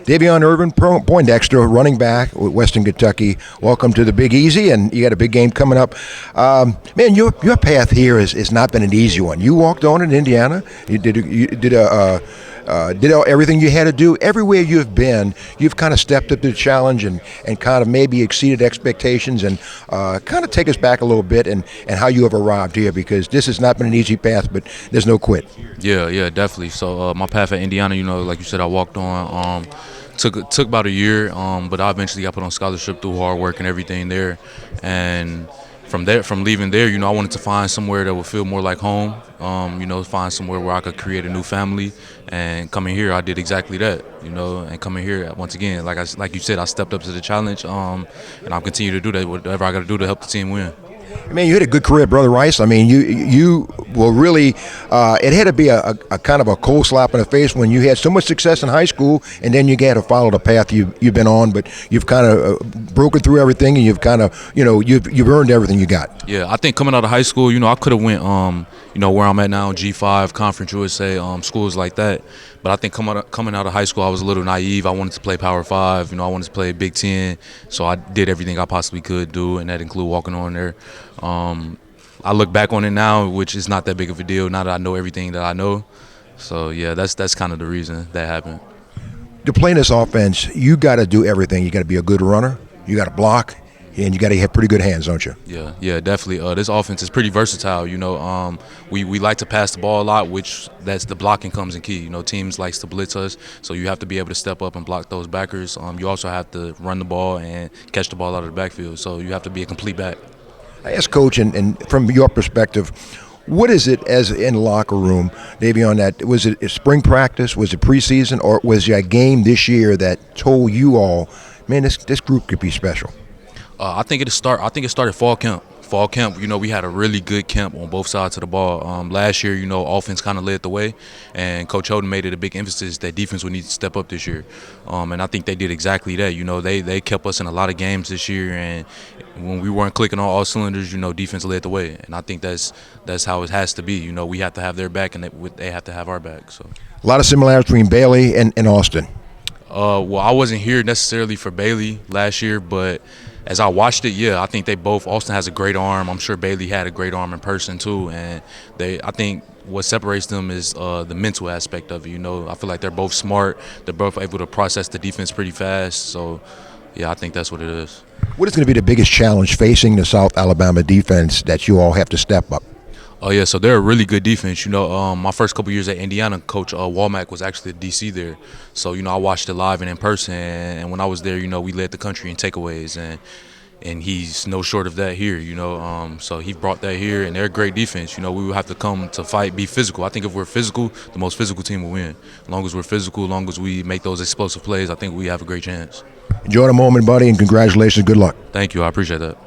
Davion Ervin-Poindexter, running back with Western Kentucky. Welcome to the Big Easy, and you got a big game coming up. Man, your path here has not been an easy one. You walked on in Indiana. You did everything you had to do. Everywhere you've been, you've kind of stepped up to the challenge and kind of maybe exceeded expectations. And kind of take us back a little bit and how you have arrived here, because this has not been an easy path, but there's no quit. Yeah, definitely. So my path at Indiana, like you said, I walked on. Took about a year, but I eventually got put on scholarship through hard work and everything there. And from leaving there, I wanted to find somewhere that would feel more like home. Find somewhere where I could create a new family. And coming here, I did exactly that. And coming here, once again, like you said, I stepped up to the challenge, and I'll continue to do that. Whatever I got to do to help the team win. Man, you had a good career, Brother Rice. I mean, you were really it had to be a kind of a cold slap in the face when you had so much success in high school, and then you got to follow the path you've been on, but you've kind of broken through everything, and you've kind of, you've earned everything you got. Yeah, I think coming out of high school, I could have went, where I'm at now, G5, Conference USA, schools like that. But I think coming out of high school, I was a little naive. I wanted to play Power 5. I wanted to play Big Ten. So I did everything I possibly could do, and that included walking on there. I look back on it now, which is not that big of a deal now that I know everything that I know. So, yeah, that's kind of the reason that happened. To play in this offense, you got to do everything. You got to be a good runner. You got to block. And you got to have pretty good hands, don't you? Yeah, definitely. This offense is pretty versatile. We like to pass the ball a lot, which that's the blocking comes in key. Teams likes to blitz us, so you have to be able to step up and block those backers. You also have to run the ball and catch the ball out of the backfield. So you have to be a complete back. I asked Coach, and from your perspective, what is it as in the locker room, Davion, that was it spring practice, was it preseason, or was it a game this year that told you all, man, this group could be special? I think it started fall camp. Fall camp, we had a really good camp on both sides of the ball. Last year, offense kind of led the way, and Coach Holden made it a big emphasis that defense would need to step up this year. And I think they did exactly that. They kept us in a lot of games this year, and when we weren't clicking on all cylinders, defense led the way. And I think that's how it has to be. We have to have their back, and they have to have our back. So a lot of similarities between Bailey and Austin. Well, I wasn't here necessarily for Bailey last year, but as I watched it, yeah, I think they both. Austin has a great arm. I'm sure Bailey had a great arm in person too, and I think what separates them is the mental aspect of it. I feel like they're both smart. They're both able to process the defense pretty fast. So, yeah, I think that's what it is. What is going to be the biggest challenge facing the South Alabama defense that you all have to step up? Oh, yeah, so they're a really good defense. My first couple years at Indiana, Coach Walmack was actually the DC there. So, I watched it live and in person, and when I was there, we led the country in takeaways, and he's no short of that here, So he brought that here, and they're a great defense. We will have to come to fight, be physical. I think if we're physical, the most physical team will win. As long as we're physical, as long as we make those explosive plays, I think we have a great chance. Enjoy the moment, buddy, and congratulations. Good luck. Thank you. I appreciate that.